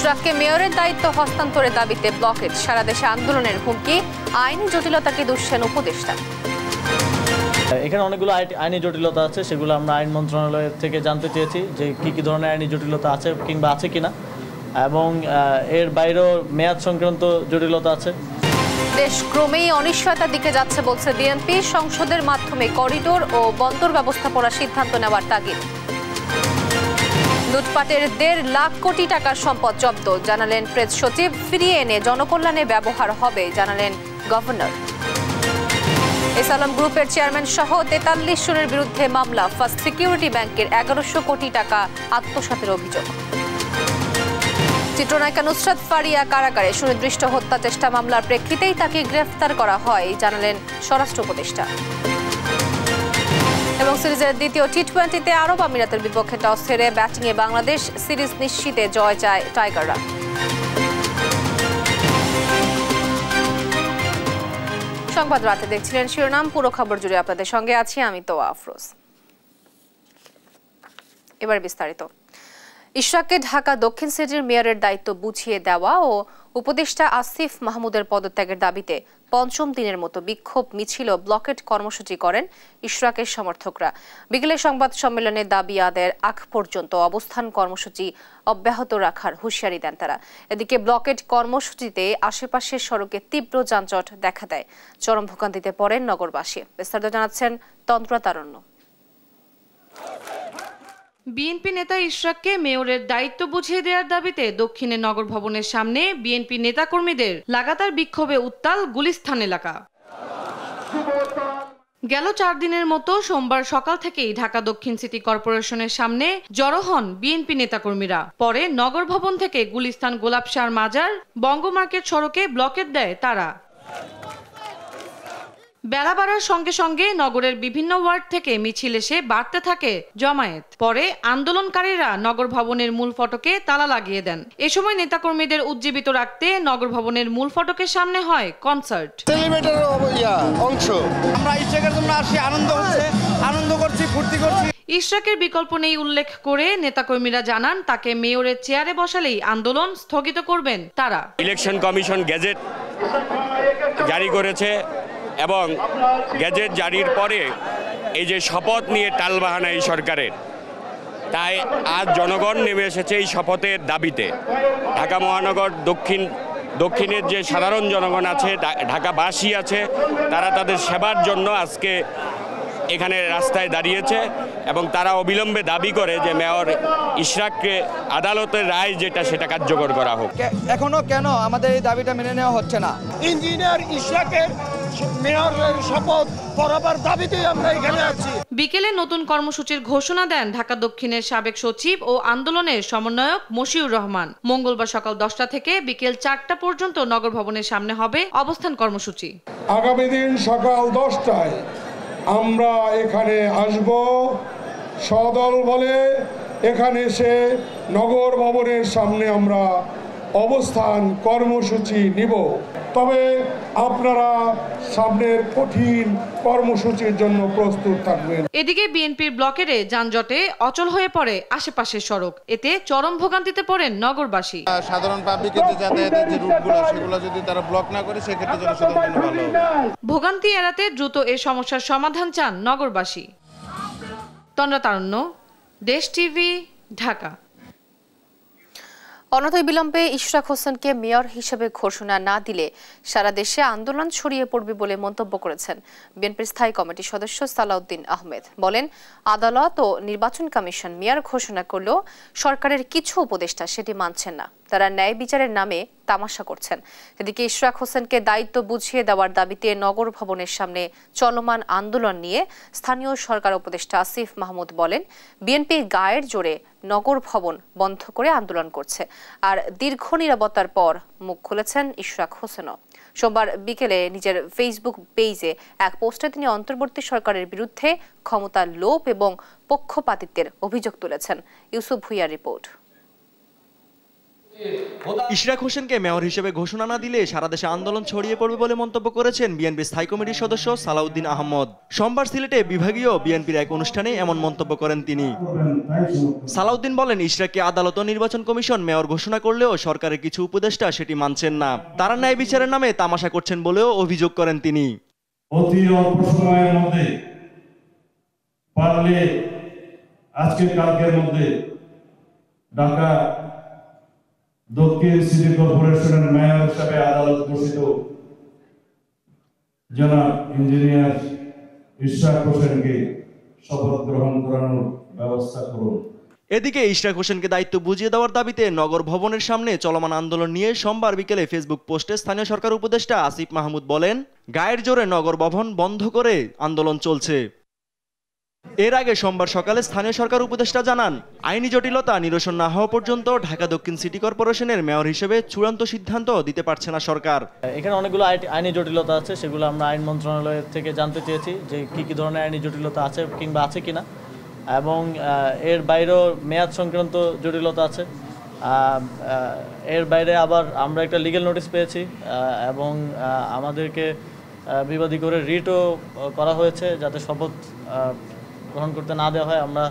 ইশরাককে মেয়রের দায়িত্ব হস্তান্তরের দাবিতে ব্লকেট, সারা দেশে আন্দোলনের হুমকি, আইনি জটিলতাকে দুষছেন উপদেষ্টা। এখানে অনেকগুলো আইনি জটিলতা আছে, সেগুলো আমরা আইন মন্ত্রণালয় থেকে জানতে চেয়েছি যে কি ধরনের আইনি জটিলতা আছে কিংবা আছে কিনা, এবং এর বাইরেও মেয়াদ সংক্রান্ত জটিলতা আছে। দেশ ক্রমেই অনিশ্চয়তার দিকে যাচ্ছে বলছে বিএনপি, সংসদের মাধ্যমে করিডোর ও বন্দর ব্যবস্থাপনার সিদ্ধান্ত নেওয়ার তাগিদ। লুটপাটের 1.5 লাখ কোটি টাকার সম্পদ জব্দ, জানালেন প্রেস সচিব। ফিরিয়ে এনে জনকল্যাণে ব্যবহার হবে, জানালেন গভর্নর। এসআলম গ্রুপের চেয়ারম্যান সহ 43 জনের বিরুদ্ধে মামলা, ফার্স্ট সিকিউরিটি ব্যাংকের 1100 কোটি টাকা আত্মসাতের অভিযোগ। চিত্রনায়িকা নুসরাত ফারিয়া কারাগারে, সুনির্দিষ্ট হত্যা চেষ্টা মামলার প্রেক্ষিতেই তাকে গ্রেফতার করা হয়, জানালেন স্বরাষ্ট্র উপদেষ্টা। এবং সিরিজের দ্বিতীয় টি-20তে আরব আমিরাতের বিপক্ষে টস হেরে ব্যাটিংয়ে বাংলাদেশ, সিরিজ নিশ্চিতে জয় চায় টাইগাররা। সংবাদ রাতে দেখছিলেন শিরোনাম, পুরো খবর জুড়ে আপনাদের সঙ্গে আছি আমি তোয়া আফরোজ। এবার বিস্তারিত। ইশরাককে ঢাকা দক্ষিণ সিটির মেয়রের দায়িত্ব বুঝিয়ে দেওয়া ও উপদেষ্টা আসিফ মাহমুদের পদত্যাগের দাবিতে পঞ্চম দিনের মতো বিক্ষোভ মিছিল ও ব্লকেট কর্মসূচি করেন ইশরাকের সমর্থকরা। বিকেলে সংবাদ সম্মেলনে দাবি আদায়ের আগ পর্যন্ত অবস্থান কর্মসূচি অব্যাহত রাখার হুঁশিয়ারি দেন তারা। এদিকে ব্লকেট কর্মসূচিতে আশেপাশের সড়কে তীব্র যানজট দেখা দেয়, চরম ভোগান্তিতে পড়েন নগরবাসী। বিস্তারিত জানাচ্ছেন তন্ত্রতারণ্য। বিএনপি নেতা ইশরাককে মেয়রের দায়িত্ব বুঝিয়ে দেওয়ার দাবিতে দক্ষিণে নগর ভবনের সামনে বিএনপি নেতাকর্মীদের লাগাতার বিক্ষোভে উত্তাল গুলিস্তান এলাকা। গেল 4 দিনের মতো সোমবার সকাল থেকেই ঢাকা দক্ষিণ সিটি কর্পোরেশনের সামনে জড়ো হন বিএনপি নেতাকর্মীরা। পরে নগর ভবন থেকে গুলিস্তান, গোলাপশাহ মাজার, বঙ্গমার্কেট সড়কে ব্লকেট দেয় তারা। বেলা বাড়ার সঙ্গে সঙ্গে নগরের বিভিন্ন ওয়ার্ড থেকে মিছিল এসে বাড়তে থাকে জমায়েত। পরে আন্দোলনকারীরা নগর ভবনের মূল ফটকে তালা লাগিয়ে দেন। এ সময় নেতাকর্মীদের উজ্জীবিত রাখতে নগর ভবনের মূল ফটকের সামনে হয় কনসার্ট। ইশরাকের বিকল্প নেই উল্লেখ করে নেতাকর্মীরা জানান, তাকে মেয়রের চেয়ারে বসালেই আন্দোলন স্থগিত করবেন তারা। ইলেকশন কমিশন গেজেট জারি করেছে এবং গেজেট জারির পরে এই যে শপথ নিয়ে টালবাহানা এই সরকারের, তাই আজ জনগণ নেমে এসেছে এই শপথের দাবিতে। ঢাকা মহানগর দক্ষিণের যে সাধারণ জনগণ আছে, ঢাকাবাসী আছে, তারা তাদের সেবার জন্য আজকে এখানে রাস্তায় দাঁড়িয়েছে এবং তারা অবিলম্বে দাবি করে যে মেয়র ইশরাককে আদালতের রায় যেটা সেটা কার্যকর করা হোক। এখনো কেন আমাদের এই দাবিটা মেনে নেওয়া হচ্ছে না? ইঞ্জিনিয়ার ইশরাকের মেয়রের শপথ পড়াবার দাবিতেই আমরা এখানে আছি। বিকেলে নতুন কর্মসূচির ঘোষণা দেন ঢাকা দক্ষিণের সাবেক সচিব ও আন্দোলনের সমন্বয়ক মশিউর রহমান। মঙ্গলবার সকাল 10টা থেকে বিকেল 4টা পর্যন্ত নগর ভবনের সামনে হবে অবস্থান কর্মসূচি। আগামী দিন সকাল 10টায় আমরা এখানে আসব সদল বলে। এখানে এসে নগর ভবনের সামনে আমরা অবস্থান কর্মসূচি নিব। তবে আপনারা সামনের কঠিন কর্মসূচির জন্য প্রস্তুত থাকবেন। এদিকে বিএনপির ব্লকেরে যানজটে অচল হয়ে পড়ে আশেপাশের সড়ক। এতে চরম ভোগান্তিতে পড়েন নগরবাসী। সাধারণ পাবলিকের যে যাতায়াতের যে রুটগুলো, সেগুলো যদি তারা ব্লক না করে সেক্ষেত্রে জনসাধারণের জন্য ভালো হবে। ভোগান্তি এড়াতে দ্রুত এই সমস্যার সমাধান চান নগরবাসী। তন্দ্রাতারণ্য, দেশ টিভি, ঢাকা। অনতি বিলম্বে ইশরাক হোসেনকে মেয়র হিসেবে ঘোষণা না দিলে সারা দেশে আন্দোলন ছড়িয়ে পড়বে বলে মন্তব্য করেছেন বিএনপির স্থায়ী কমিটির সদস্য সালাউদ্দিন আহমেদ। বলেন, আদালত ও নির্বাচন কমিশন মেয়র ঘোষণা করলেও সরকারের কিছু উপদেষ্টা সেটি মানছেন না। তারা ন্যায় বিচারের নামে তামাশা করছেন। এদিকে ইশরাক হোসেনকে দায়িত্ব বুঝিয়ে দেওয়ার দাবিতে নগর ভবনের সামনে চলমান আন্দোলন নিয়ে স্থানীয় সরকার উপদেষ্টা আসিফ মাহমুদ বলেন, বিএনপি গায়ের জোরে নগর ভবন বন্ধ করে আন্দোলন করছে। আর দীর্ঘ নীরবতার পর মুখ খুলেছেন ইশরাক হোসেনও। সোমবার বিকেলে নিজের ফেসবুক পেজে এক পোস্টে তিনি অন্তর্বর্তী সরকারের বিরুদ্ধে ক্ষমতার লোভ এবং পক্ষপাতিত্বের অভিযোগ তুলেছেন। ইউসুফ ভুইয়ার রিপোর্ট। ইশরাক হোসেনকে মেয়র হিসেবে ঘোষণা না দিলে সারা দেশে আন্দোলন ছড়িয়ে পড়বে বলে মন্তব্য করেছেন বিএনপি স্থায়ী কমিটির সদস্য সালাউদ্দিন আহমদ। সোমবার সিলেটে বিভাগীয় বিএনপির এক অনুষ্ঠানে এমন মন্তব্য করেন তিনি। সালাউদ্দিন বলেন, ইশরাককে আদালত ও নির্বাচন কমিশন মেয়র ঘোষণা করলেও সরকারের কিছু উপদেষ্টা সেটি মানছেন না। তারা ন্যায় বিচারের নামে তামাশা করছেন বলেও অভিযোগ করেন তিনি। অতি অল্প সময়ের মধ্যে পারলে আজকে কালকের মধ্যে ঢাকা দক্ষিণ সিটি কর্পোরেশনের মেয়র হিসাবে আদালত ঘোষিত জনাব ইঞ্জিনিয়ার ইশরাক হোসেনকে শপথ গ্রহণ করানোর ব্যবস্থা করুন। এদিকে ইশরাক হোসেনকে দায়িত্ব বুঝিয়ে দেওয়ার দাবিতে নগর ভবনের সামনে চলমান আন্দোলন নিয়ে সোমবার বিকেলে ফেসবুক পোস্টে স্থানীয় সরকার উপদেষ্টা আসিফ মাহমুদ বলেন, গায়ের জোরে নগর ভবন বন্ধ করে আন্দোলন চলছে। এর আগে সোমবার সকালে স্থানীয় সরকার উপদেষ্টা জানান, আইনি জটিলতা নিরসন না হওয়া পর্যন্ত ঢাকা দক্ষিণ সিটি কর্পোরেশনের মেয়র হিসেবে চূড়ান্ত সিদ্ধান্ত দিতে পারছে না সরকার। এখানে অনেকগুলো আইনি জটিলতা আছে, সেগুলো আমরা আইন মন্ত্রণালয় থেকে জানতে চেয়েছি যে কি ধরনের আইনি জটিলতা আছে কিংবা আছে কিনা, এবং এর বাইরেও মেয়াদ সংক্রান্ত জটিলতা আছে। এর বাইরে আবার আমরা একটা লিগ্যাল নোটিশ পেয়েছি এবং আমাদেরকে বিবাদী করে রিটও করা হয়েছে যাতে শপথ গ্রহণ করতে না দেওয়া হয়। আমরা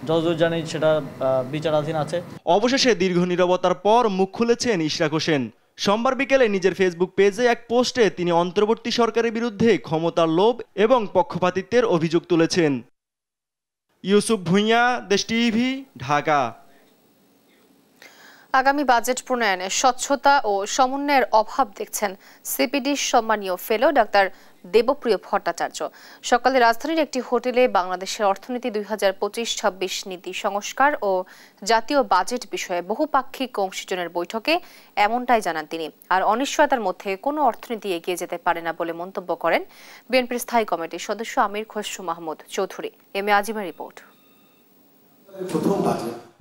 যতদূর জানি সেটা বিচারাধীন আছে। অবশেষে দীর্ঘ নীরবতার পর মুখ খুলেছেন ইশরাক হোসেন। সোমবার বিকেলে নিজের ফেসবুক পেজে এক পোস্টে তিনি অন্তর্বর্তী সরকারের বিরুদ্ধে ক্ষমতার লোভ এবং পক্ষপাতিত্বের অভিযোগ তুলেছেন। ইউসুফ ভুঁইয়া, দেশ টিভি, ঢাকা। আগামী বাজেট প্রণয়নে স্বচ্ছতা ও সমন্বয়ের অভাব দেখছেন সিপিডির সম্মানীয় ফেলো ডাক্তার দেবপ্রিয় ভট্টাচার্য। সকালে রাজধানীর একটি হোটেলে বাংলাদেশের অর্থনীতি 2025-26 নীতি সংস্কার ও জাতীয় বাজেট বিষয়ে বহুপাক্ষিক অংশীজনের বৈঠকে এমনটাই জানান তিনি। আর অনিশ্চয়তার মধ্যে কোনো অর্থনীতি এগিয়ে যেতে পারে না বলে মন্তব্য করেন বিএনপির স্থায়ী কমিটির সদস্য আমির Khasru Mahmud Chowdhury. M A আজিমের report.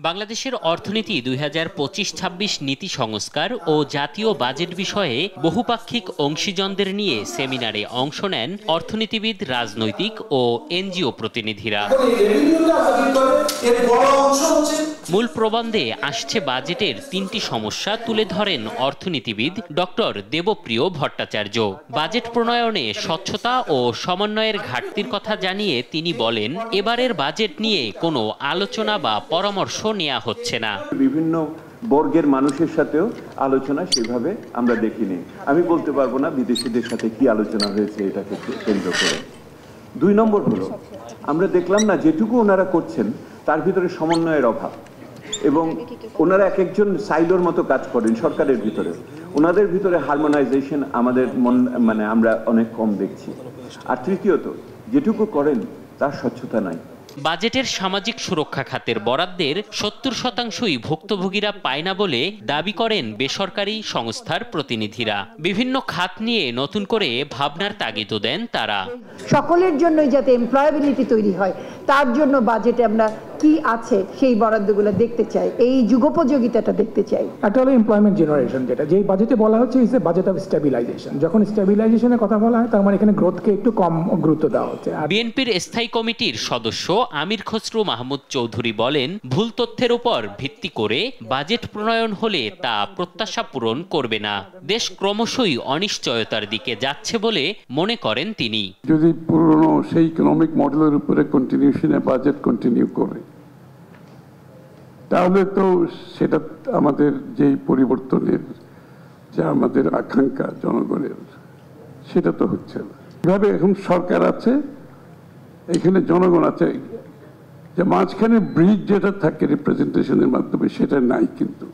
বাংলাদেশের অর্থনীতি 2025-26 নীতি সংস্কার ও জাতীয় বাজেট বিষয়ে বহুপাক্ষিক অংশীজনদের নিয়ে সেমিনারে অংশ নেন অর্থনীতিবিদ, রাজনৈতিক ও এনজিও প্রতিনিধিরা। মূল প্রবন্ধে আসছে বাজেটের 3টি সমস্যা তুলে ধরেন অর্থনীতিবিদ ডক্টর দেবপ্রিয় ভট্টাচার্য। বাজেট প্রণয়নে স্বচ্ছতা ও সমন্বয়ের ঘাটতির কথা জানিয়ে তিনি বলেন, এবারের বাজেট নিয়ে কোনো আলোচনা বা পরামর্শ নেওয়া হচ্ছে না। বিভিন্ন বর্গের মানুষের সাথেও আলোচনা সেভাবে আমরা দেখিনি। আমি বলতে পারবো না বিদেশিদের সাথে কি আলোচনা হয়েছে এটাকে কেন্দ্র করে। 2 নম্বর হলো, আমরা দেখলাম না যেটুকু ওনারা করছেন তার ভিতরে সমন্বয়ের অভাব, এবং ওনারা এক একজন সাইলোর মতো কাজ করেন সরকারের ভিতরে। ওনাদের ভিতরে হারমোনাইজেশন আমাদের আমরা অনেক কম দেখছি। আর তৃতীয়ত, যেটুকু করেন তার স্বচ্ছতা নাই। বাজেটের সামাজিক সুরক্ষা খাতের বরাদ্দের 70%ই ভুক্তভোগীরা পায় না বলে দাবি করেন বেসরকারি সংস্থার প্রতিনিধিরা। বিভিন্ন খাত নিয়ে নতুন করে ভাবনার তাগিদও দেন তারা। সকলের জন্যই যাতে এমপ্লয়াবিলিটি তৈরি হয় তার জন্য বাজেটে আমরা কি আছে সেই বরাদ্দগুলো দেখতে চাই, এই যুগোপযোগিতাটা দেখতে চাই। একটা হলো এমপ্লয়মেন্ট জেনারেশন, যেটা যেই বাজেটে বলা হচ্ছে is a budget of stabilisation. যখন স্টেবিলাইজেশনের কথা বলা হয় তার মানে এখানে গ্রোথকে একটু কম গুরুত্ব দেওয়া হচ্ছে। বিএনপির স্থায়ী কমিটির সদস্য আমির খসরু মাহমুদ চৌধুরী বলেন, ভুল তথ্যের উপর ভিত্তি করে বাজেট প্রণয়ন হলে তা প্রত্যাশা পূরণ করবে না। দেশ ক্রমশই অনিশ্চয়তার দিকে যাচ্ছে বলে মনে করেন তিনি। যদি পুরনো সেই ইকোনমিক মডেলের উপরে কন্টিনিউশনে বাজেট কন্টিনিউ করে তাহলে তো সেটা আমাদের যেই পরিবর্তনের যে আমাদের আকাঙ্ক্ষা জনগণের সেটা তো হচ্ছে না। এভাবে এখন সরকার আছে, এখানে জনগণ আছে, যে মাঝখানে ব্রিজ যেটা থাকে রিপ্রেজেন্টেশনের মাধ্যমে সেটা নাই। কিন্তু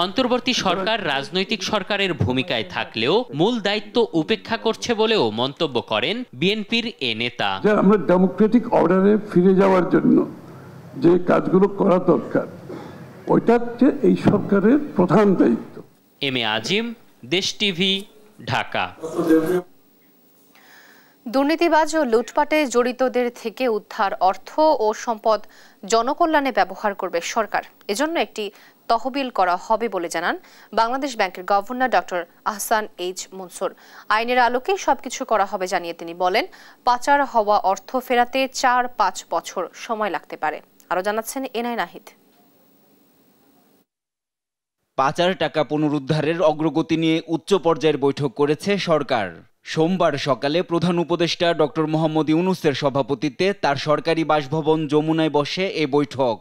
অন্তর্বর্তী সরকার রাজনৈতিক সরকারের ভূমিকায় থাকলেও মূল দায়িত্ব উপেক্ষা করছে বলেও মন্তব্য করেন বিএনপির এ নেতা। আমরা ডেমোক্রেটিক অর্ডারে ফিরে যাওয়ার জন্য যে কাজগুলো করা দরকার ওইটা হচ্ছে এই সরকারের প্রধান দায়িত্ব। এম এ আজিম, দেশ টিভি, ঢাকা। দুর্নীতিবাজ ও লুটপাটে জড়িতদের থেকে উদ্ধার অর্থ ও সম্পদ জনকল্যাণে ব্যবহার করবে সরকার। এজন্য একটি তহবিল করা হবে বলে জানান বাংলাদেশ ব্যাংকের governor doctor Ahsan H Mansur. আইনের আলোকে সবকিছু করা হবে জানিয়ে তিনি বলেন, পাচার হওয়া অর্থ ফেরাতে 4-5 বছর সময় লাগতে পারে। আরো জানাচ্ছেন এনআই নাহিদ। পাচার টাকা পুনরুদ্ধারের অগ্রগতি নিয়ে উচ্চ পর্যায়ের বৈঠক করেছে সরকার। সোমবার সকালে প্রধান উপদেষ্টা ডক্টর মোহাম্মদ ইউনূসের সভাপতিত্বে তার সরকারি বাসভবন যমুনায় বসে এ বৈঠক।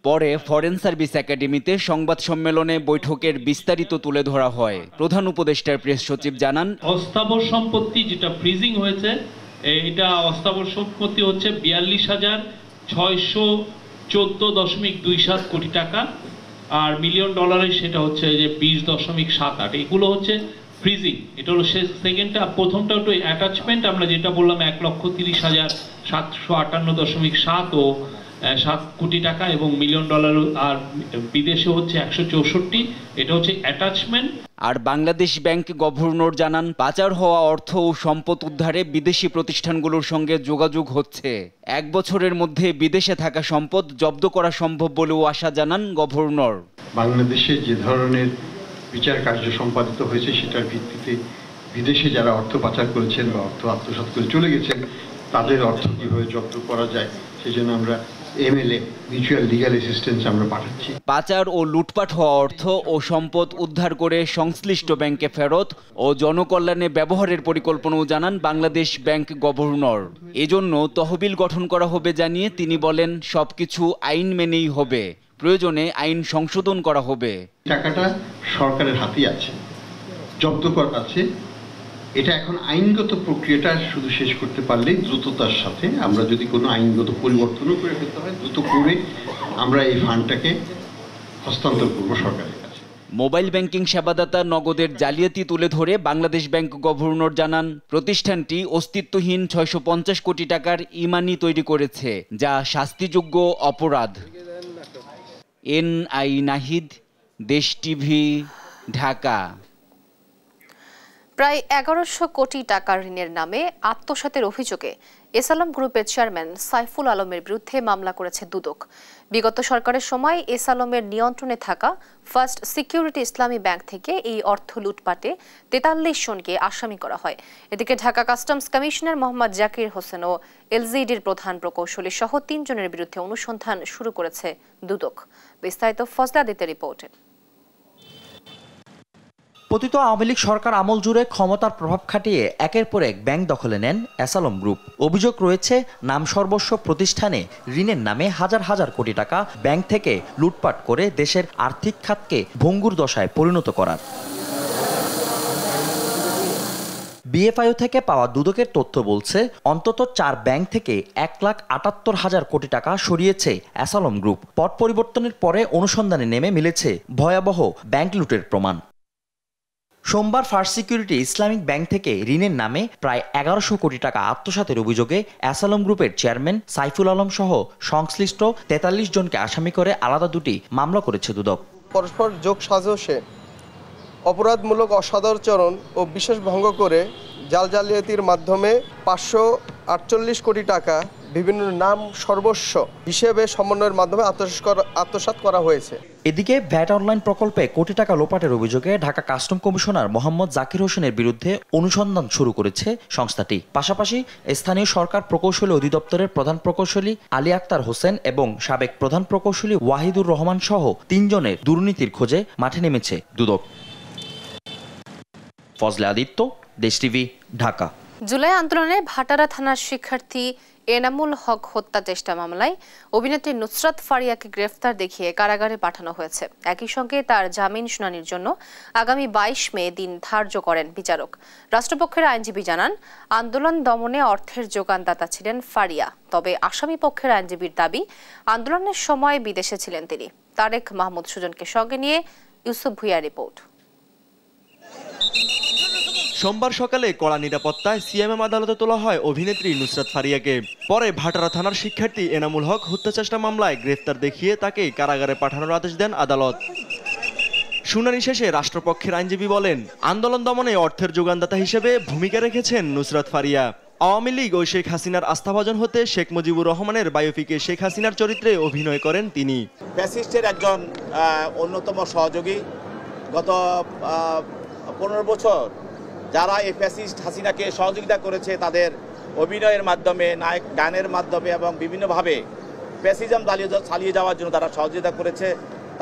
পরে ফরেন সার্ভিস একাডেমিতে সংবাদ সম্মেলনে বৈঠকের বিস্তারিত তুলে ধরা হয়। প্রধান উপদেষ্টার প্রেস সচিব জানান, অস্থাবর সম্পত্তি যেটা ফ্রিজিং হয়েছে, এটা অস্থাবর সম্পত্তি হচ্ছে 42,614.27 কোটি টাকা, আর মিলিয়ন ডলারের সেটা হচ্ছে যে 20.78। এগুলো হচ্ছে ফ্রিজিং। এটা হলো সেকেন্ডটা। প্রথমটা হলো অ্যাটাচমেন্ট, আমরা যেটা বললাম 1,30,758.7 ও 7 কোটি টাকা এবং মিলিয়ন ডলার, আর বিদেশে হচ্ছে 164। এটা হচ্ছে অ্যাটাচমেন্ট। আর বাংলাদেশ ব্যাংক গভর্নর জানান, পাচার হওয়া অর্থ ও সম্পদ উদ্ধারে বিদেশি প্রতিষ্ঠানগুলোর সঙ্গে যোগাযোগ হচ্ছে। 1 বছরের মধ্যে বিদেশে থাকা সম্পদ জব্দ করা সম্ভব বলেও আশা জানান গভর্নর। বাংলাদেশে যে ধরনের বিচার কার্য সম্পাদিত হয়েছে সেটার ভিত্তিতে বিদেশে যারা অর্থ পাচার করেছেন বা অর্থ আত্মসাৎ করে চলে গেছেন তাদের অর্থ কীভাবে জব্দ করা যায় সেই জন্য আমরা MLA মিউচুয়াল লিগ্যাল অ্যাসিস্ট্যান্স আমরা পাঠাচ্ছি। পাচার ও লুটপাট হওয়া অর্থ ও সম্পদ উদ্ধার করে সংশ্লিষ্ট ব্যাংকে ফেরত ও জনকল্যাণে ব্যবহারের পরিকল্পনাও জানান বাংলাদেশ ব্যাংক গভর্নর। এজন্য তহবিল গঠন করা হবে জানিয়ে তিনি বলেন, সবকিছু আইন মেনেই হবে, প্রয়োজনে আইন সংশোধন করা হবে। টাকাটা সরকারের হাতেই আছে, জব্দ করা আছে। এটা এখন আইনগত প্রক্রিয়াটা শুধু শেষ করতে পারলেই দ্রুততার সাথে, আমরা যদি কোনো আইনগত পরিবর্তনও করে ফেলতে হয় দ্রুত করে আমরা এই ফান্ডটাকে হস্তান্তর করবো সরকারের কাছে। মোবাইল ব্যাংকিং সেবাদাতা নগদের জালিয়াতি তুলে ধরে বাংলাদেশ ব্যাংক গভর্নর জানান, প্রতিষ্ঠানটি অস্তিত্বহীন 650 কোটি টাকার ই-মানি তৈরি করেছে, যা শাস্তিযোগ্য অপরাধ। NI নাহিদ, দেশ টিভি, ঢাকা। প্রায় 1100 কোটি টাকার ঋণের নামে আত্মসাতের অভিযোগে এসালম গ্রুপের চেয়ারম্যান সাইফুল আলমের বিরুদ্ধে মামলা করেছে দুদক। বিগত সরকারের সময় এসালমের নিয়ন্ত্রণে থাকা ফার্স্ট সিকিউরিটি ইসলামী ব্যাংক থেকে এই অর্থ লুটপাটে 43 জনকে আসামি করা হয়। এদিকে ঢাকা কাস্টমস কমিশনার মোহাম্মদ জাকির হোসেন ও LGDর প্রধান প্রকৌশলী সহ 3 জনের বিরুদ্ধে অনুসন্ধান শুরু করেছে দুদক। বিস্তারিত ফজলে আদিত্যের রিপোর্টে। পতিত আওয়ামী লীগ সরকার আমল জুড়ে ক্ষমতার প্রভাব খাটিয়ে একের পর এক ব্যাংক দখলে নেন এসালম গ্রুপ। অভিযোগ রয়েছে, নাম সর্বস্ব প্রতিষ্ঠানে ঋণের নামে হাজার হাজার কোটি টাকা ব্যাংক থেকে লুটপাট করে দেশের আর্থিক খাতকে ভঙ্গুর দশায় পরিণত করার। BFIO থেকে পাওয়া দুদকের তথ্য বলছে, অন্তত 4 ব্যাংক থেকে 1,78,000 কোটি টাকা সরিয়েছে এসালম গ্রুপ। পট পরিবর্তনের পরে অনুসন্ধানে নেমে মিলেছে ভয়াবহ ব্যাংক লুটের প্রমাণ। সোমবার ফার্স্ট সিকিউরিটি ইসলামিক ব্যাংক থেকে ঋণের নামে প্রায় 1100 কোটি টাকা আত্মসাতের অভিযোগে এসালম গ্রুপের চেয়ারম্যান সাইফুল আলম সহ সংশ্লিষ্ট 43 জনকে আসামি করে আলাদা 2টি মামলা করেছে দুদক। পরস্পর যোগ সাজসে অপরাধমূলক অসদাচরণ ও বিশ্বাস ভঙ্গ করে জালিয়াতির মাধ্যমে 548 কোটি টাকা বিভিন্ন নাম সর্বস্ব হিসেবে সমন্বয়ের মাধ্যমে আত্মসাৎ করা হয়েছে। এদিকে ভ্যাট অনলাইন প্রকল্পে কোটি টাকা লোপাটের অভিযোগে ঢাকা কাস্টম কমিশনার মোহাম্মদ জাকির হোসেনের বিরুদ্ধে অনুসন্ধান শুরু করেছে সংস্থাটি। পাশাপাশি স্থানীয় সরকার প্রকৌশলী অধিদপ্তরের প্রধান প্রকৌশলী আলী আক্তার হোসেন এবং সাবেক প্রধান প্রকৌশলী ওয়াহিদুর রহমান সহ 3 জনের দুর্নীতির খোঁজে মাঠে নেমেছে দুদক। ফজলে আদিত্য, দেশ টিভি, ঢাকা। জুলাই আন্দোলনে ভাটারা থানার শিক্ষার্থী এনামুল হক হত্যা চেষ্টা মামলায় অভিনেত্রী নুসরাত ফারিয়াকে গ্রেফতার দেখিয়ে কারাগারে পাঠানো হয়েছে। একই সঙ্গে তার জামিন শুনানির জন্য আগামী 22 মে দিন ধার্য করেন বিচারক। রাষ্ট্রপক্ষের আইনজীবী জানান, আন্দোলন দমনে অর্থের যোগানদাতা ছিলেন ফারিয়া। তবে আসামি পক্ষের আইনজীবীর দাবি, আন্দোলনের সময় বিদেশে ছিলেন তিনি। তারেক মাহমুদ সুজনকে সঙ্গে নিয়ে ইউসুফ ভুইয়া রিপোর্ট। সোমবার সকালে কড়া নিরাপত্তায় সিএমএম আদালতে তোলা হয় অভিনেত্রী নুসরাত ফারিয়াকে। পরে ভাটারা থানার শিক্ষার্থী এনামুল হক হত্যাচেষ্টা মামলায় গ্রেফতার দেখিয়ে তাকে কারাগারে পাঠানোর আদেশ দেন আদালত। শুনানি শেষে রাষ্ট্রপক্ষের আইনজীবী বলেন, আন্দোলন দমনে অর্থের যোগানদাতা হিসেবে ভূমিকা রেখেছেন নুসরাত ফারিয়া। আওয়ামী লীগ ও শেখ হাসিনার আস্থাভাজন হতে শেখ মুজিবুর রহমানের বায়োপিকে শেখ হাসিনার চরিত্রে অভিনয় করেন তিনি। ফ্যাসিস্টের একজন অন্যতম সহযোগী। গত 15 বছর যারা এই ফ্যাসিস্ট হাসিনাকে সহযোগিতা করেছে, তাদের অভিনয়ের মাধ্যমে, নায়ক গানের মাধ্যমে এবং বিভিন্নভাবে ফ্যাসিজম চালিয়ে যাওয়ার জন্য তারা সহযোগিতা করেছে।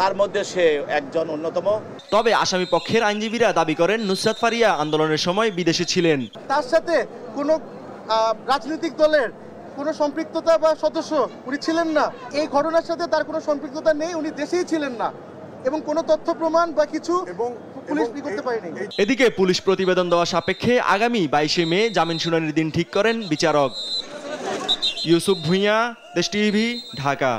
তার মধ্যে সে একজন অন্যতম। তবে আসামি পক্ষের আইনজীবীরা দাবি করেন নুসরাত ফারিয়া আন্দোলনের সময় বিদেশে ছিলেন। তার সাথে কোনো রাজনৈতিক দলের কোনো সম্পৃক্ততা বা সদস্য উনি ছিলেন না। এই ঘটনার সাথে তার কোনো সম্পৃক্ততা নেই, উনি দেশেই ছিলেন না এবং কোনো তথ্য প্রমাণ বা কিছু পুলিশ করতে পারেনি। এদিকে পুলিশ প্রতিবেদন দেওয়া সাপেক্ষে আগামী 22 মে জামিন শুনানির দিন ঠিক করেন বিচারক। ইউসুফ ভুঁইয়া, দেশ টিভি, ঢাকা।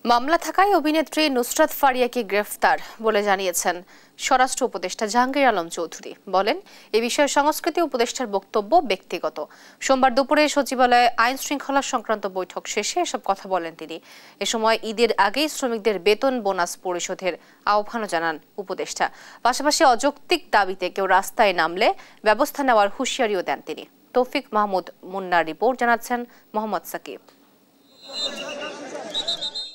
মামলা থাকায় অভিনেত্রী নুসরাত ফারিয়াকে গ্রেফতার বলে জানিয়েছেন স্বরাষ্ট্র উপদেষ্টা জাহাঙ্গীর আলম চৌধুরী। বলেন, এ বিষয়ে সংস্কৃতি উপদেষ্টার বক্তব্য ব্যক্তিগত। সোমবার দুপুরে সচিবালয়ে আইন শৃঙ্খলা সংক্রান্ত বৈঠক শেষে এসব কথা বলেন তিনি। এ সময় ঈদের আগেই শ্রমিকদের বেতন বোনাস পরিশোধের আহ্বানও জানান উপদেষ্টা। পাশাপাশি অযৌক্তিক দাবিতে কেউ রাস্তায় নামলে ব্যবস্থা নেওয়ার হুঁশিয়ারিও দেন তিনি। তৌফিক মাহমুদ মুন্নার রিপোর্ট, জানাচ্ছেন মোহাম্মদ সাকিব।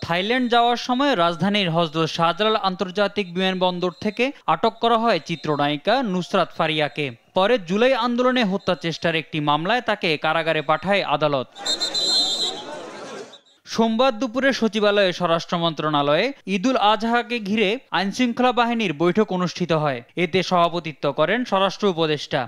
থাইল্যান্ড যাওয়ার সময় রাজধানীর হযরত শাহজালাল আন্তর্জাতিক বিমানবন্দর থেকে আটক করা হয় চিত্রনায়িকা নুসরাত ফারিয়াকে। পরে জুলাই আন্দোলনে হত্যা চেষ্টার একটি মামলায় তাকে কারাগারে পাঠায় আদালত। সোমবার দুপুরে সচিবালয়ে স্বরাষ্ট্র মন্ত্রণালয়ে ঈদুল আজহাকে ঘিরে আইনশৃঙ্খলা বাহিনীর বৈঠক অনুষ্ঠিত হয়। এতে সভাপতিত্ব করেন স্বরাষ্ট্র উপদেষ্টা।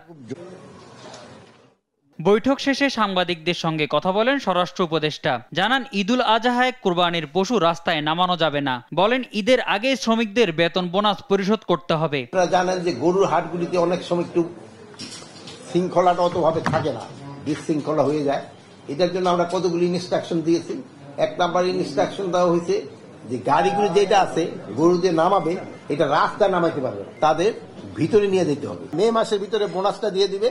বৈঠক শেষে সাংবাদিকদের সঙ্গে কথা বলেন স্বরাষ্ট্র উপদেষ্টা। জানান, ঈদুল আজহায় কুরবানির পশু রাস্তায় নামানো যাবে না। বলেন, ঈদের আগে শ্রমিকদের বেতন বোনাস পরিশোধ করতে হবে। আপনারা জানেন যে গরুর হাটগুলিতে অনেক সময় একটু শৃঙ্খলাটা অতভাবে থাকে না, বিশৃঙ্খলা হয়ে যায়। এটার জন্য আমরা কতগুলি ইনস্ট্রাকশন দিয়েছি। 1 নম্বর ইনস্ট্রাকশন দেওয়া হয়েছে যে গাড়িগুলি যেটা আছে গরুদের নামাবে, এটা রাস্তায় নামাইতে পারবে না, তাদের ভিতরে নিয়ে যেতে হবে। মে মাসের ভিতরে বোনাসটা দিয়ে দিবে,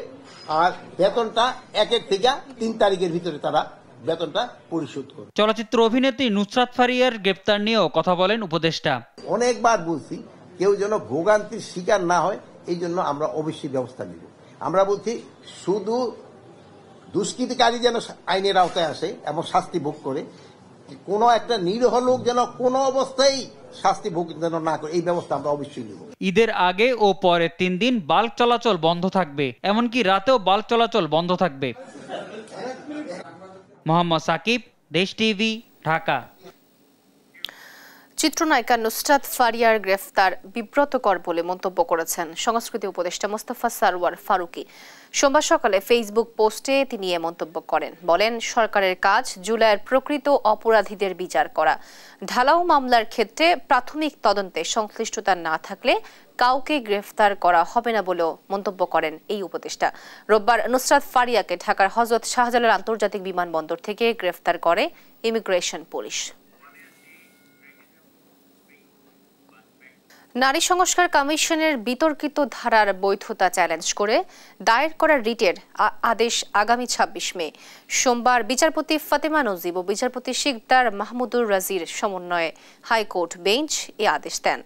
আর বেতনটা 1 থেকে 3 তারিখের ভিতরে তারা বেতনটা পরিশোধ করবে। চলচ্চিত্র অভিনেত্রী নুসরাত ফারিয়ার গ্রেপ্তার নিয়েও কথা বলেন উপদেষ্টা। অনেকবার বলছি, কেউ যেন ভোগান্তির শিকার না হয়, এই জন্য আমরা অবশ্যই ব্যবস্থা নিব। আমরা বলছি শুধু দুষ্কৃতিকারী যেন আইনের আওতায় আসে এবং শাস্তি ভোগ করে, কোনো একটা নিরীহ লোক যেন কোনো অবস্থায় শাস্তি ভোগ যেন না করে, এই ব্যবস্থা আমরা অবশ্যই নেব। ঈদের আগে ও পরে 3 দিন বাল্ক চলাচল বন্ধ থাকবে, এমনকি রাতেও বাল্ক চলাচল বন্ধ থাকবে। মোহাম্মদ সাকিব, দেশ টিভি, ঢাকা। চিত্রনায়িকা নুসরাত ফারিয়ার গ্রেফতার বিব্রতকর বলে মন্তব্য করেছেন সংস্কৃতি উপদেষ্টা মোস্তফা সারওয়ার ফারুকী। সোমবার সকালে ফেসবুক পোস্টে তিনি এ মন্তব্য করেন। বলেন, সরকারের কাজ জুলাইয়ের প্রকৃত অপরাধীদের বিচার করা। ঢালাও মামলার ক্ষেত্রে প্রাথমিক তদন্তে সংশ্লিষ্টতা না থাকলে কাউকে গ্রেফতার করা হবে না বলেও মন্তব্য করেন এই উপদেষ্টা। রোববার নুসরাত ফারিয়াকে ঢাকার হযরত শাহজালাল আন্তর্জাতিক বিমানবন্দর থেকে গ্রেফতার করে ইমিগ্রেশন পুলিশ। নারী সংস্কার কমিশনের বিতর্কিত ধারার বৈধতা চ্যালেঞ্জ করে দায়ের করা রিটের আদেশ আগামী 26 মে। সোমবার বিচারপতি ফাতেমা নজিব ও বিচারপতি শিকদার মাহমুদুর রাজির সমন্বয়ে হাইকোর্ট বেঞ্চ এ আদেশ দেন।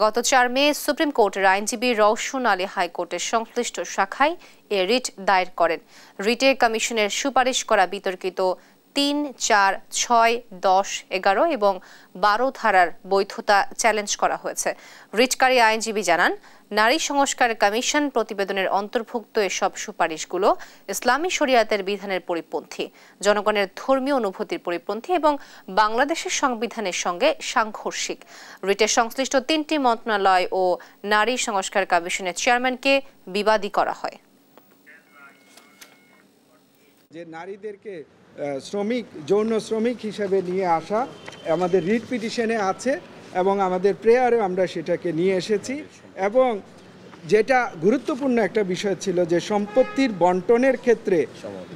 গত 4 মে সুপ্রিম কোর্টের আইনজীবী রওশন আলী হাইকোর্টের সংশ্লিষ্ট শাখায় এ রিট দায়ের করেন। রিটে কমিশনের সুপারিশ করা বিতর্কিত 3, 4, 6, 10, 11 এবং 12 ধারার বৈধতা চ্যালেঞ্জ করা হয়েছে। রিটকারী আইনজীবী জানান, নারী সংস্কার কমিশন প্রতিবেদনের অন্তর্ভুক্ত এসব সুপারিশগুলো ইসলামী শরিয়াতের বিধানের পরিপন্থী, জনগণের ধর্মীয় অনুভূতির পরিপন্থী এবং বাংলাদেশের সংবিধানের সঙ্গে সাংঘর্ষিক। রিটের সংশ্লিষ্ট 3টি মন্ত্রণালয় ও নারী সংস্কার কমিশনের চেয়ারম্যানকে বিবাদী করা হয়। যে নারীদেরকে যৌন শ্রমিক হিসেবে নিয়ে আসা আমাদের রিট পিটিশনে আছে এবং আমাদের প্রেয়ারে আমরা সেটাকে নিয়ে এসেছি। এবং যেটা গুরুত্বপূর্ণ একটা বিষয় ছিল যে সম্পত্তির বন্টনের ক্ষেত্রে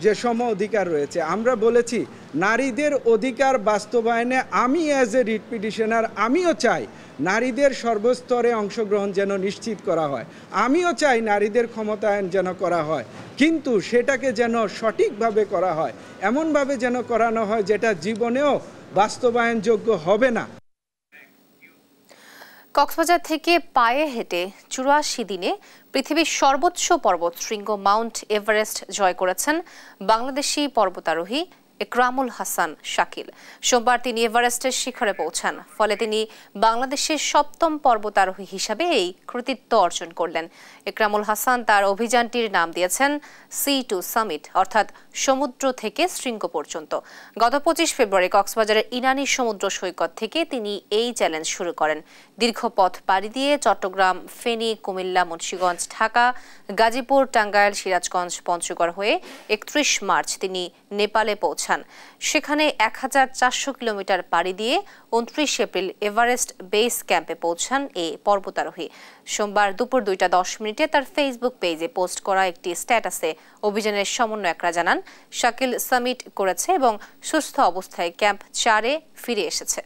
যে সম অধিকার রয়েছে, আমরা বলেছি নারীদের অধিকার বাস্তবায়নে আমি অ্যাজ এ রিট পিটিশনার আমিও চাই নারীদের সর্বস্তরে অংশগ্রহণ যেন নিশ্চিত করা হয়, আমিও চাই নারীদের ক্ষমতায়ন যেন করা হয়, কিন্তু সেটাকে যেন সঠিকভাবে করা হয়, এমনভাবে যেন করানো হয় যেটা জীবনেও বাস্তবায়নযোগ্য হবে না। কক্সবাজার থেকে পায়ে হেঁটে 84 দিনে পৃথিবীর সর্বোচ্চ পর্বতশৃঙ্গ মাউন্ট এভারেস্ট জয় করেছেন বাংলাদেশি পর্বতারোহী ইকরামুল হাসান শাকিল। সোমবার তিনি এভারেস্টের শিখরে পৌঁছান, ফলে তিনি বাংলাদেশের 7ম পর্বতারোহী হিসাবে এই কৃতিত্ব অর্জন করলেন। ইকরামুল হাসান তার অভিযানটির নাম দিয়েছেন সি টু সামিট, অর্থাৎ সমুদ্র থেকে শৃঙ্গ পর্যন্ত। গত 25 ফেব্রুয়ারি কক্সবাজারের ইনানী সমুদ্র সৈকত থেকে তিনি এই চ্যালেঞ্জ শুরু করেন। দীর্ঘ পথ পাড়ি দিয়ে চট্টগ্রাম, ফেনী, কুমিল্লা, মুন্সিগঞ্জ, ঢাকা, গাজীপুর, টাঙ্গাইল, সিরাজগঞ্জ, পঞ্চগড় হয়ে 31 মার্চ তিনি নেপালে পৌঁছান। সেখানে 1400 কিলোমিটার পাড়ি দিয়ে 29 এপ্রিল এভারেস্ট বেস ক্যাম্পে পৌঁছান এই পর্বতারোহী। সোমবার দুপুর 2:10 তার ফেসবুক পেজে পোস্ট করা একটি স্ট্যাটাসে অভিযানের সমন্বয়করা জানান শাকিল সামিট করেছে এবং সুস্থ অবস্থায় ক্যাম্প 4-এ ফিরে এসেছে।